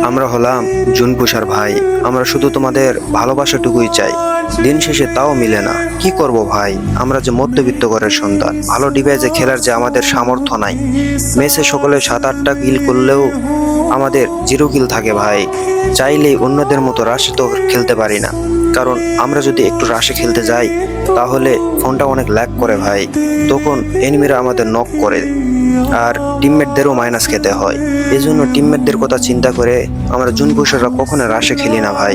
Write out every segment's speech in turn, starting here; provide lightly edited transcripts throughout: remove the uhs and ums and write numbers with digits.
আমরা হলাম জুনপুষার ভাই। আমরা শুধু তোমাদের ভালোবাসাটুকুই চাই। দিন শেষে তাও মিলে না। কি করব ভাই, আমরা যে মধ্যবিত্ত ঘরের সন্তান, ভালো ডিভাইসে খেলার যে আমাদের সামর্থ্য নাই। মেসে সকলে 7-8টা কিল করলেও আমাদের 0 কিল থাকে ভাই। চাইলেই অন্যদের মতো রাশে তো খেলতে পারি না, কারণ আমরা যদি একটু রাশে খেলতে যাই তাহলে ফোনটা অনেক ল্যাগ করে ভাই। তখন এনিমিরা আমাদের নক করে আর টিমমেটদেরও মাইনাস খেতে হয়। এই জন্য টিমমেটদের কথা চিন্তা করে আমরা জুনপুষাররা কখনো রাশে খেলি না ভাই।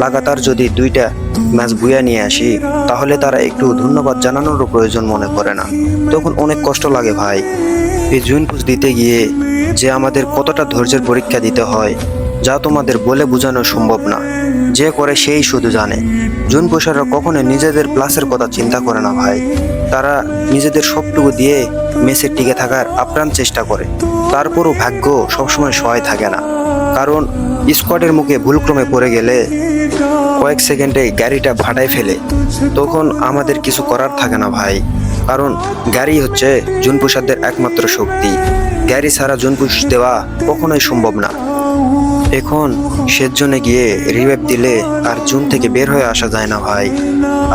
লাগাতার যদি 2টা ম্যাচ বুয়া নিয়ে আসি তাহলে তারা একটু ধন্যবাদ জানানোরও প্রয়োজন মনে করে না। তখন অনেক কষ্ট লাগে ভাই। এই জুনপুষ দিতে গিয়ে যে আমাদের কতটা ধৈর্যের পরীক্ষা দিতে হয়, যা তোমাদের বলে বোঝানো সম্ভব না। যে করে সেই শুধু জানে। জুনপুষাররা কখনো নিজেদের প্লাসের কথা চিন্তা করে না ভাই। তারা নিজেদের সবটুকু দিয়ে মেসে টিকে থাকার আপ্রাণ চেষ্টা করে। তারপরও ভাগ্য সবসময় সহায় থাকে না, কারণ স্কোয়াডের মুখে ভুলক্রমে পড়ে গেলে কয়েক সেকেন্ডে গাড়িটা ফাটায় ফেলে। তখন আমাদের কিছু করার থাকে না ভাই, কারণ গাড়ি হচ্ছে জুনপুষারদের একমাত্র শক্তি। গাড়ি ছাড়া জুনপুষ দেওয়া কখনোই সম্ভব না। এখন শেষ জোনে গিয়ে রিভাইভ দিলে আর জোন থেকে বের হয়ে আসা যায় না ভাই।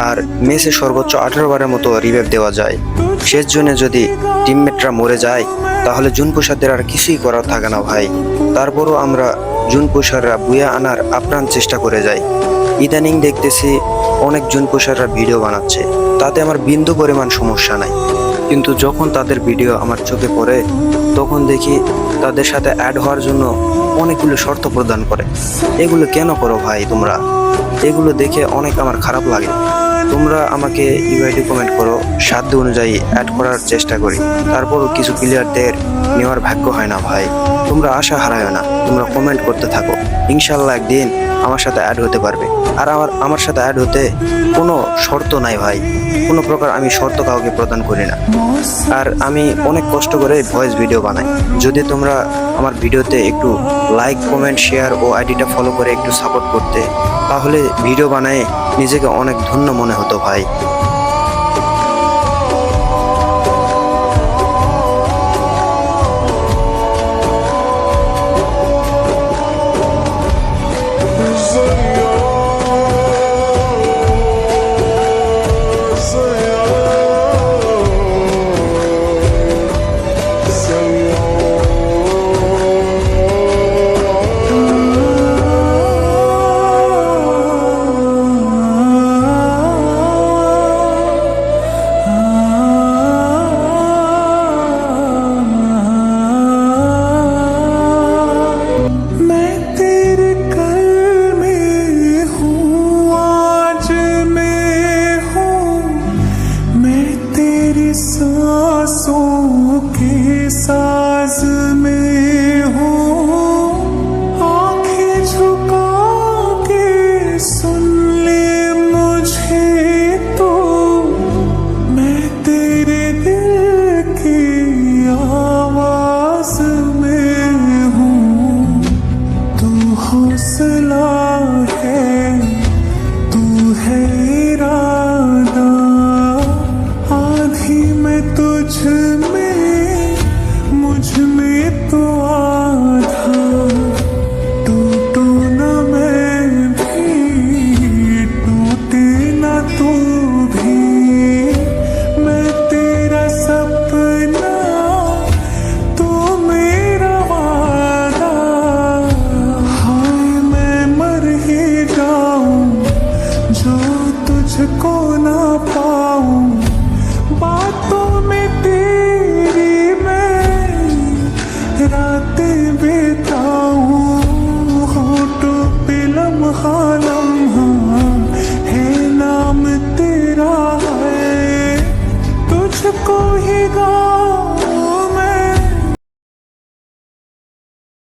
আর মেসে সর্বোচ্চ 18 বারের মতো রিভাইভ দেওয়া যায়। শেষ জোনে যদি টিমমেটরা মরে যায় তাহলে জুনপুষারদের আর কিছুই করার থাকে না ভাই। তারপরও আমরা জুনপুষাররা বুয়া আনার আপ্রাণ চেষ্টা করে যাই। ইদানিং দেখতেছি অনেক জুনপুষাররা ভিডিও বানাচ্ছে, তাতে আমার বিন্দু পরিমাণ সমস্যা নাই। কিন্তু যখন তাদের ভিডিও আমার চোখে পড়ে তখন দেখি তাদের সাথে অ্যাড হওয়ার জন্য অনেকগুলো শর্ত প্রদান করে। এগুলো কেন করো ভাই তোমরা? এগুলো দেখে অনেক আমার খারাপ লাগে। তোমরা আমাকে ইউআইডি কমেন্ট করো, সাধ্য অনুযায়ী অ্যাড করার চেষ্টা করি। তারপরও কিছু প্লেয়ারদের নেওয়ার ভাগ্য হয় না ভাই। তোমরা আশা হারায় না, তোমরা কমেন্ট করতে থাকো। ইনশাল্লাহ একদিন আমার সাথে অ্যাড হতে পারবে। আর আমার সাথে অ্যাড হতে কোনো শর্ত নাই ভাই। কোনো প্রকার আমি শর্ত কাউকে প্রদান করি না। আর আমি অনেক কষ্ট করে ভয়েস ভিডিও বানাই। যদি তোমরা আমার ভিডিওতে একটু লাইক, কমেন্ট, শেয়ার ও আইডিটা ফলো করে একটু সাপোর্ট করতে, তাহলে ভিডিও বানায় নিজেকে অনেক ধন্য মনে হতো ভাই। सांसों के साज में हूँ, आंखें झुका के सुन ले मुझे तो, मैं तेरे दिल की आवाज में हूँ, तू हौसला